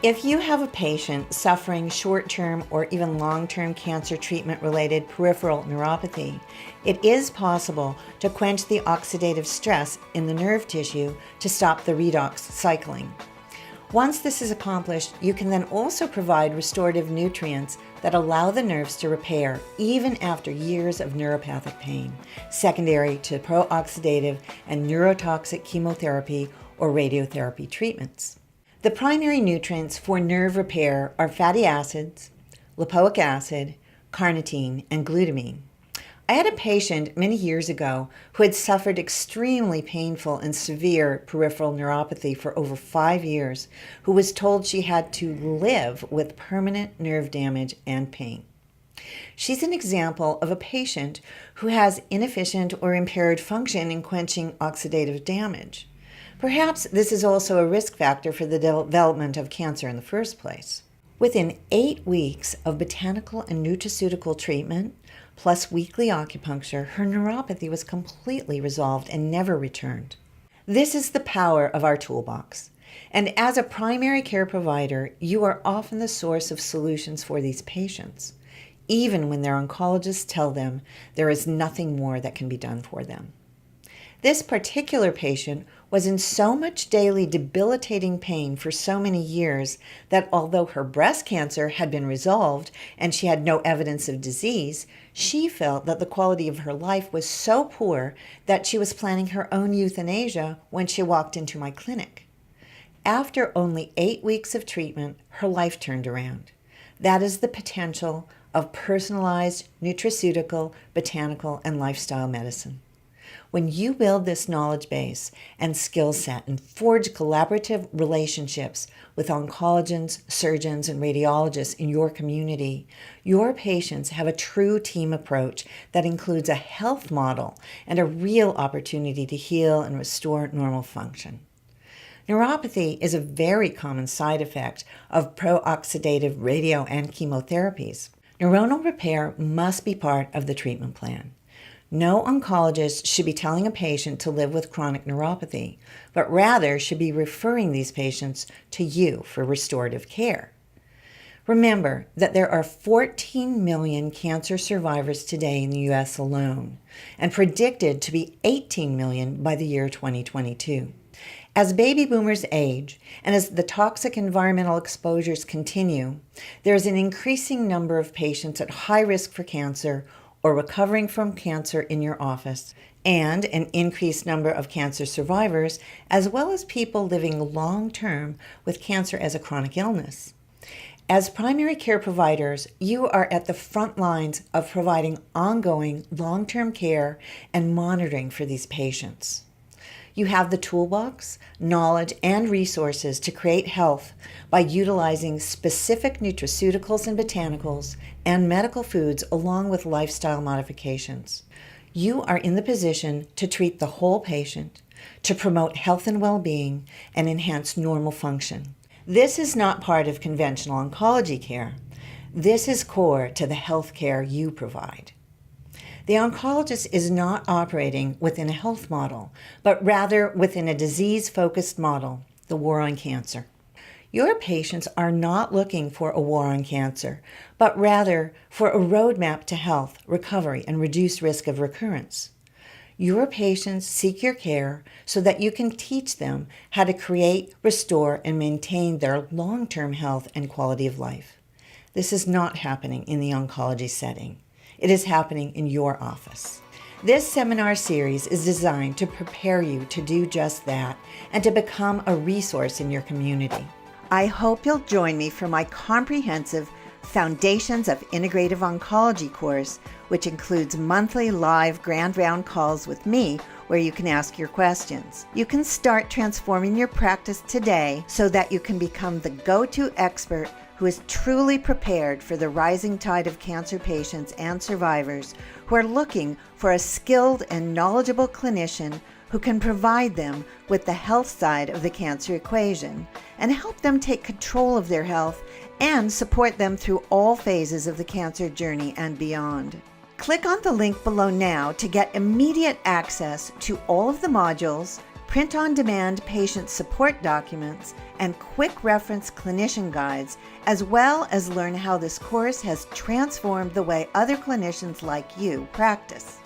If you have a patient suffering short-term or even long-term cancer treatment-related peripheral neuropathy, it is possible to quench the oxidative stress in the nerve tissue to stop the redox cycling. Once this is accomplished, you can then also provide restorative nutrients that allow the nerves to repair even after years of neuropathic pain, secondary to pro-oxidative and neurotoxic chemotherapy or radiotherapy treatments. The primary nutrients for nerve repair are fatty acids, lipoic acid, carnitine, and glutamine. I had a patient many years ago who had suffered extremely painful and severe peripheral neuropathy for over 5 years, who was told she had to live with permanent nerve damage and pain. She's an example of a patient who has inefficient or impaired function in quenching oxidative damage. Perhaps this is also a risk factor for the development of cancer in the first place. Within 8 weeks of botanical and nutraceutical treatment, plus weekly acupuncture, her neuropathy was completely resolved and never returned. This is the power of our toolbox. And as a primary care provider, you are often the source of solutions for these patients, even when their oncologists tell them there is nothing more that can be done for them. This particular patient was in so much daily debilitating pain for so many years that although her breast cancer had been resolved and she had no evidence of disease, she felt that the quality of her life was so poor that she was planning her own euthanasia when she walked into my clinic. After only 8 weeks of treatment, her life turned around. That is the potential of personalized nutraceutical, botanical, and lifestyle medicine. When you build this knowledge base and skill set and forge collaborative relationships with oncologists, surgeons, and radiologists in your community, your patients have a true team approach that includes a health model and a real opportunity to heal and restore normal function. Neuropathy is a very common side effect of pro-oxidative radio and chemotherapies. Neuronal repair must be part of the treatment plan. No oncologist should be telling a patient to live with chronic neuropathy, but rather should be referring these patients to you for restorative care. Remember that there are 14 million cancer survivors today in the U.S. alone, and predicted to be 18 million by the year 2022. As baby boomers age, and as the toxic environmental exposures continue, there is an increasing number of patients at high risk for cancer or recovering from cancer in your office, and an increased number of cancer survivors, as well as people living long-term with cancer as a chronic illness. As primary care providers, you are at the front lines of providing ongoing long-term care and monitoring for these patients. You have the toolbox, knowledge, and resources to create health by utilizing specific nutraceuticals and botanicals and medical foods along with lifestyle modifications. You are in the position to treat the whole patient, to promote health and well-being, and enhance normal function. This is not part of conventional oncology care. This is core to the health care you provide. The oncologist is not operating within a health model, but rather within a disease-focused model, the war on cancer. Your patients are not looking for a war on cancer, but rather for a roadmap to health, recovery, and reduced risk of recurrence. Your patients seek your care so that you can teach them how to create, restore, and maintain their long-term health and quality of life. This is not happening in the oncology setting. It is happening in your office. This seminar series is designed to prepare you to do just that and to become a resource in your community. I hope you'll join me for my comprehensive Foundations of Integrative Oncology course, which includes monthly live grand round calls with me where you can ask your questions. You can start transforming your practice today so that you can become the go-to expert who is truly prepared for the rising tide of cancer patients and survivors who are looking for a skilled and knowledgeable clinician who can provide them with the health side of the cancer equation and help them take control of their health and support them through all phases of the cancer journey and beyond. Click on the link below now to get immediate access to all of the modules, print-on-demand patient support documents, and quick reference clinician guides, as well as learn how this course has transformed the way other clinicians like you practice.